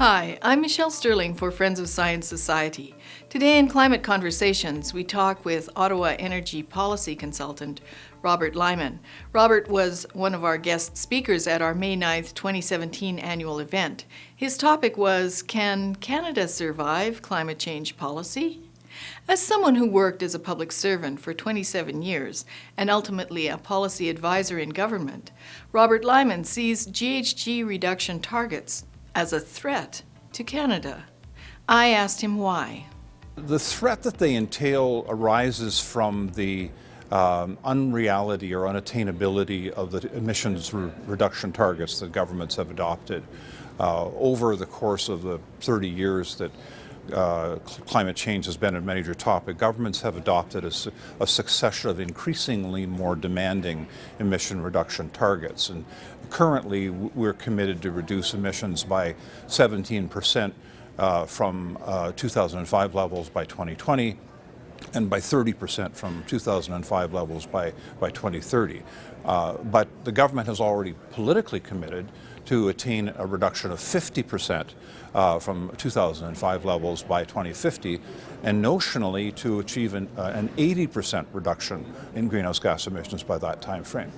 Hi, I'm Michelle Sterling for Friends of Science Society. Today in Climate Conversations, we talk with Ottawa energy policy consultant Robert Lyman. Robert was one of our guest speakers at our May 9th, 2017 annual event. His topic was, can Canada survive climate change policy? As someone who worked as a public servant for 27 years and ultimately a policy advisor in government, Robert Lyman sees GHG reduction targets as a threat to Canada. I asked him why. The threat that they entail arises from the unreality or unattainability of the emissions reduction targets that governments have adopted over the course of the 30 years that climate change has been a major topic. Governments have adopted a succession of increasingly more demanding emission reduction targets. And currently, we're committed to reduce emissions by 17% from 2005 levels by 2020, and by 30% from 2005 levels by 2030. But the government has already politically committed to attain a reduction of 50% from 2005 levels by 2050, and notionally to achieve an 80% reduction in greenhouse gas emissions by that time frame.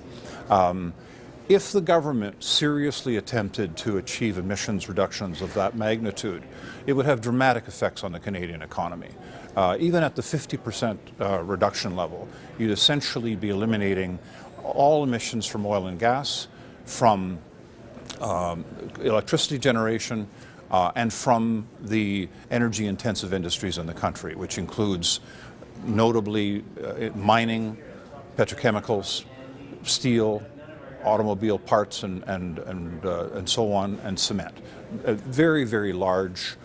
If the government seriously attempted to achieve emissions reductions of that magnitude, it would have dramatic effects on the Canadian economy. Even at the 50% reduction level, you'd essentially be eliminating all emissions from oil and gas, from electricity generation, and from the energy-intensive industries in the country, which includes notably mining, petrochemicals, steel, automobile parts and so on, and cement. Very, very large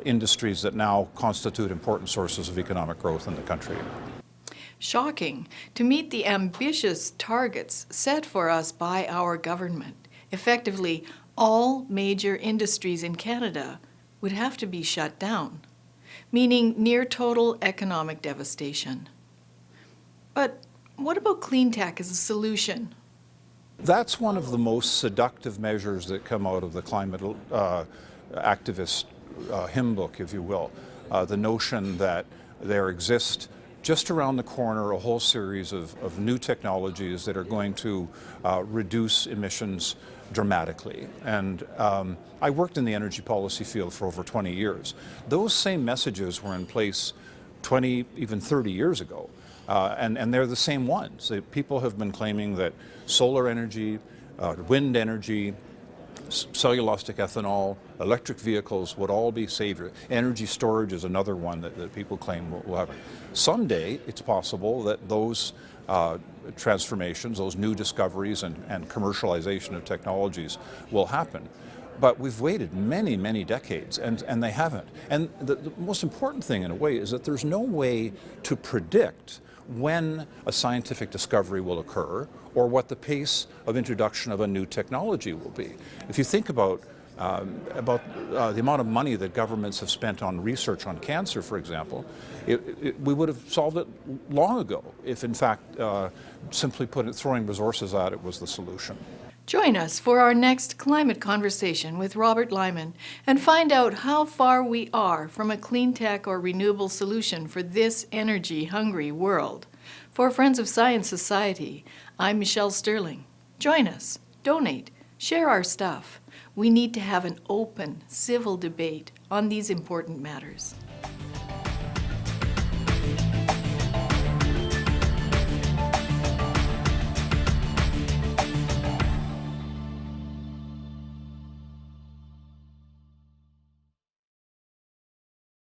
industries that now constitute important sources of economic growth in the country. Shocking. To meet the ambitious targets set for us by our government, effectively all major industries in Canada would have to be shut down, meaning near total economic devastation. But what about clean tech as a solution? That's one of the most seductive measures that come out of the climate activist hymnbook, if you will. The notion that there exists just around the corner a whole series of new technologies that are going to reduce emissions dramatically. And I worked in the energy policy field for over 20 years. Those same messages were in place 20, even 30 years ago. And they're the same ones. People have been claiming that solar energy, wind energy, cellulosic ethanol, electric vehicles would all be safer. Energy storage is another one that people claim will happen. Someday, it's possible that those transformations, those new discoveries and commercialization of technologies will happen. But we've waited many, many decades, and they haven't. And the most important thing, in a way, is that there's no way to predict when a scientific discovery will occur or what the pace of introduction of a new technology will be. If you think about the amount of money that governments have spent on research on cancer, for example, we would have solved it long ago if, in fact, simply throwing resources at it was the solution. Join us for our next climate conversation with Robert Lyman and find out how far we are from a clean tech or renewable solution for this energy-hungry world. For Friends of Science Society, I'm Michelle Sterling. Join us, donate, share our stuff. We need to have an open, civil debate on these important matters.